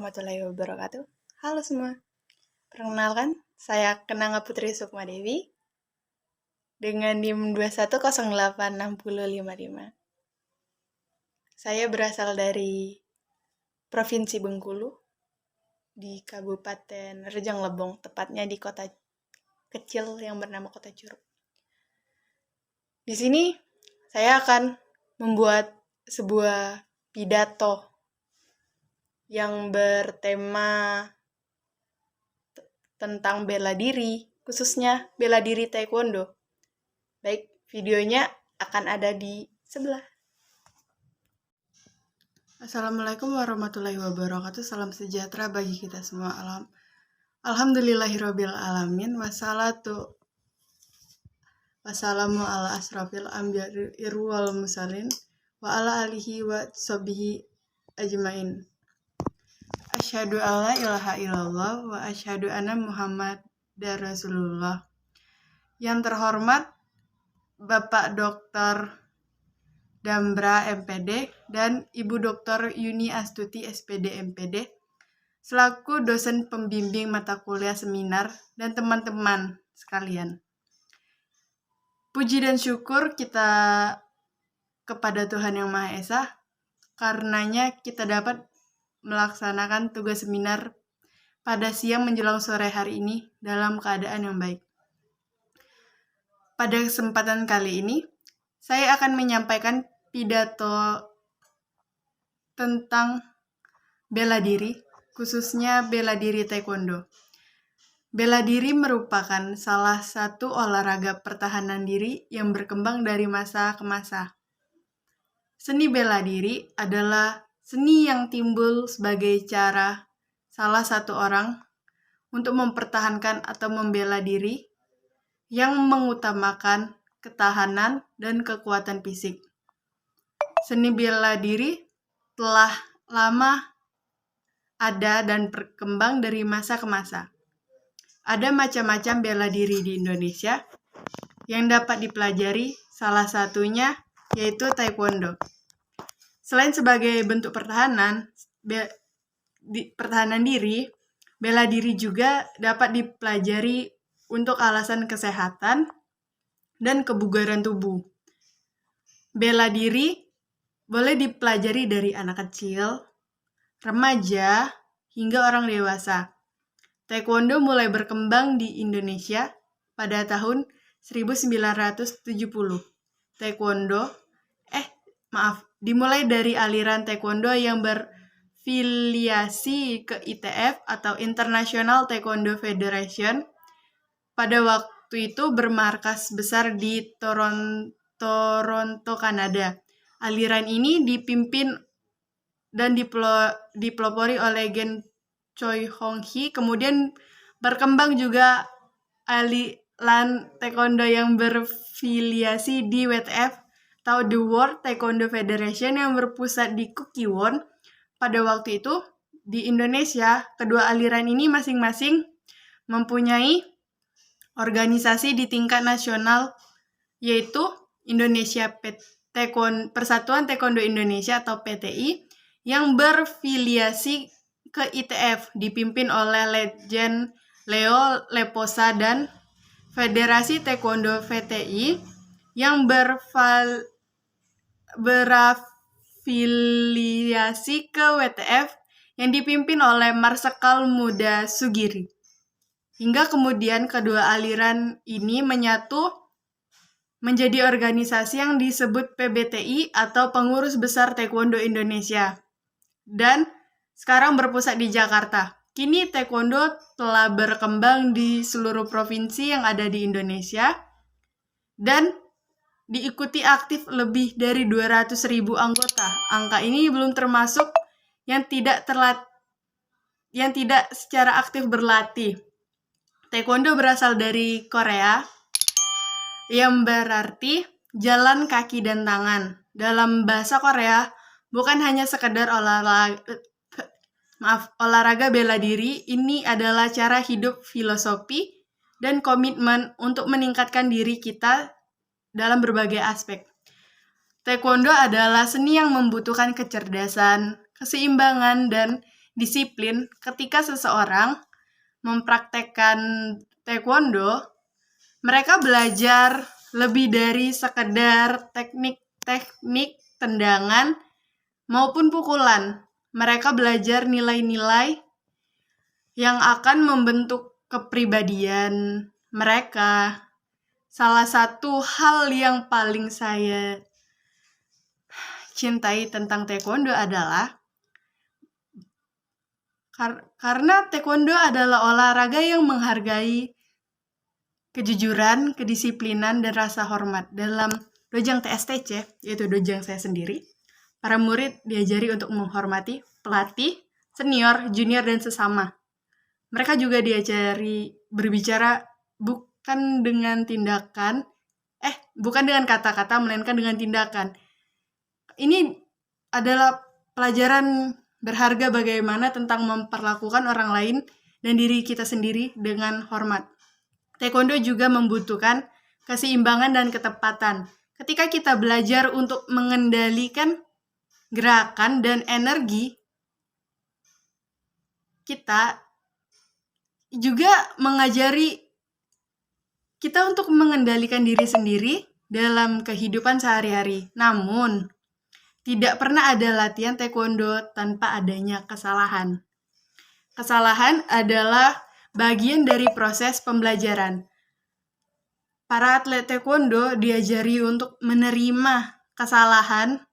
warahmatullahi wabarakatuh. Halo semua, perkenalkan, saya Kenanga Putri Sukma Dewi dengan NIM 2108655. Saya berasal dari Provinsi Bengkulu di Kabupaten Rejang Lebong, tepatnya di kota kecil yang bernama Kota Curug. Di sini saya akan membuat sebuah pidato yang bertema tentang bela diri, khususnya bela diri taekwondo. Baik, videonya akan ada di sebelah. Assalamualaikum warahmatullahi wabarakatuh. Salam sejahtera bagi kita semua. Alhamdulillahirabbil alamin. Wassalamu ala asrafil anbiya'i wal mursalin wa ala alihi wa sahbihi ajmain. Asyhadu alla ilaha illallah wa asyhadu anna Muhammadar Rasulullah. Yang terhormat Bapak Dr. Dambra MPD dan Ibu Dr. Yuni Astuti SPD MPD selaku dosen pembimbing mata kuliah seminar dan teman-teman sekalian. Puji dan syukur kita kepada Tuhan Yang Maha Esa, karenanya kita dapat melaksanakan tugas seminar pada siang menjelang sore hari ini dalam keadaan yang baik. Pada kesempatan kali ini, saya akan menyampaikan pidato tentang bela diri, khususnya bela diri taekwondo. Bela diri merupakan salah satu olahraga pertahanan diri yang berkembang dari masa ke masa. Seni bela diri adalah seni yang timbul sebagai cara salah satu orang untuk mempertahankan atau membela diri yang mengutamakan ketahanan dan kekuatan fisik. Seni bela diri telah lama ada dan berkembang dari masa ke masa. Ada macam-macam bela diri di Indonesia yang dapat dipelajari, salah satunya yaitu taekwondo. Selain sebagai bentuk pertahanan diri, bela diri juga dapat dipelajari untuk alasan kesehatan dan kebugaran tubuh. Bela diri boleh dipelajari dari anak kecil, remaja, hingga orang dewasa. Taekwondo mulai berkembang di Indonesia pada tahun 1970. Dimulai dari aliran taekwondo yang berfiliasi ke ITF atau International Taekwondo Federation. Pada waktu itu bermarkas besar di Toronto, Kanada. Aliran ini dipimpin dan dipelopori oleh Gen Choi Hong Hee. Kemudian berkembang juga aliran taekwondo yang berfiliasi di WTF atau The World Taekwondo Federation yang berpusat di Kukkiwon. Pada waktu itu di Indonesia, kedua aliran ini masing-masing mempunyai organisasi di tingkat nasional, yaitu Indonesia Persatuan Taekwondo Indonesia atau PTI yang berfiliasi ke ITF dipimpin oleh Legend Leo Leposa dan Federasi Taekwondo VTI yang berafiliasi ke WTF yang dipimpin oleh Marsikal Muda Sugiri. Hingga kemudian kedua aliran ini menyatu menjadi organisasi yang disebut PBTI atau Pengurus Besar Taekwondo Indonesia. Dan sekarang berpusat di Jakarta. Kini taekwondo telah berkembang di seluruh provinsi yang ada di Indonesia dan diikuti aktif lebih dari 200.000 anggota. Angka ini belum termasuk yang tidak secara aktif berlatih. Taekwondo berasal dari Korea yang berarti jalan kaki dan tangan. Dalam bahasa Korea, bukan hanya sekedar olahraga bela diri, ini adalah cara hidup, filosofi, dan komitmen untuk meningkatkan diri kita dalam berbagai aspek. Taekwondo adalah seni yang membutuhkan kecerdasan, keseimbangan, dan disiplin ketika seseorang mempraktekkan taekwondo. Mereka belajar lebih dari sekedar teknik tendangan maupun pukulan. Mereka belajar nilai-nilai yang akan membentuk kepribadian mereka. Salah satu hal yang paling saya cintai tentang taekwondo adalah karena taekwondo adalah olahraga yang menghargai kejujuran, kedisiplinan, dan rasa hormat. Dalam dojang TSTC, yaitu dojang saya sendiri, para murid diajari untuk menghormati pelatih, senior, junior, dan sesama. Mereka juga diajari berbicara bukan dengan kata-kata, melainkan dengan tindakan. Ini adalah pelajaran berharga bagaimana tentang memperlakukan orang lain dan diri kita sendiri dengan hormat. Taekwondo juga membutuhkan keseimbangan dan ketepatan. Ketika kita belajar untuk mengendalikan gerakan dan energi, kita juga mengajari kita untuk mengendalikan diri sendiri dalam kehidupan sehari-hari. Namun, tidak pernah ada latihan taekwondo tanpa adanya kesalahan. Kesalahan adalah bagian dari proses pembelajaran. Para atlet taekwondo diajari untuk menerima kesalahan,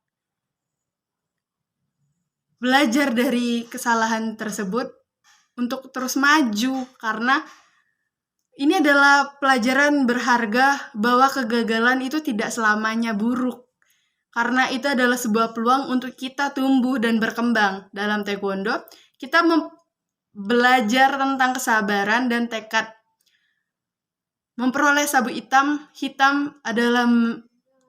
belajar dari kesalahan tersebut untuk terus maju, karena ini adalah pelajaran berharga bahwa kegagalan itu tidak selamanya buruk. Karena itu adalah sebuah peluang untuk kita tumbuh dan berkembang. Dalam taekwondo, kita belajar tentang kesabaran dan tekad. Memperoleh sabuk hitam adalah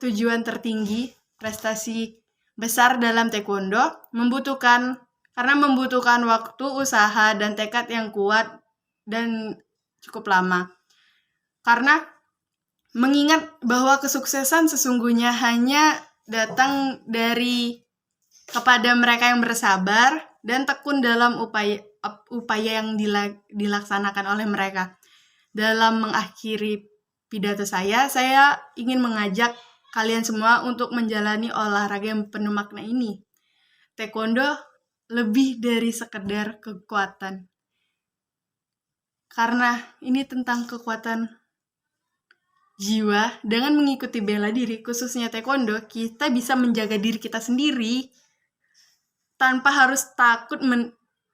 tujuan tertinggi. Prestasi besar dalam taekwondo membutuhkan waktu, usaha, dan tekad yang kuat dan cukup lama. Karena mengingat bahwa kesuksesan sesungguhnya hanya datang kepada mereka yang bersabar dan tekun dalam upaya yang dilaksanakan oleh mereka. Dalam mengakhiri pidato saya ingin mengajak kalian semua untuk menjalani olahraga yang penuh makna ini. Taekwondo lebih dari sekedar kekuatan. Karena ini tentang kekuatan jiwa. Dengan mengikuti bela diri, khususnya taekwondo, kita bisa menjaga diri kita sendiri tanpa harus takut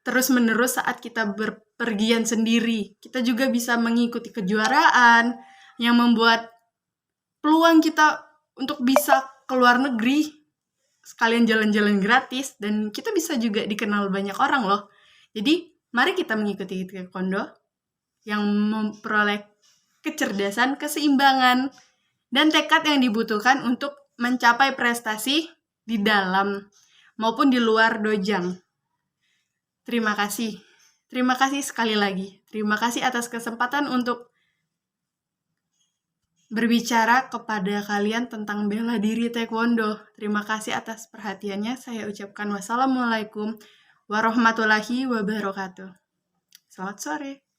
terus-menerus saat kita berpergian sendiri. Kita juga bisa mengikuti kejuaraan yang membuat peluang kita untuk bisa keluar negeri, sekalian jalan-jalan gratis, dan kita bisa juga dikenal banyak orang loh. Jadi, mari kita mengikuti taekwondo yang memperoleh kecerdasan, keseimbangan, dan tekad yang dibutuhkan untuk mencapai prestasi di dalam maupun di luar dojang. Terima kasih. Terima kasih sekali lagi. Terima kasih atas kesempatan untuk berbicara kepada kalian tentang bela diri taekwondo. Terima kasih atas perhatiannya. Saya ucapkan wassalamualaikum warahmatullahi wabarakatuh. Selamat sore.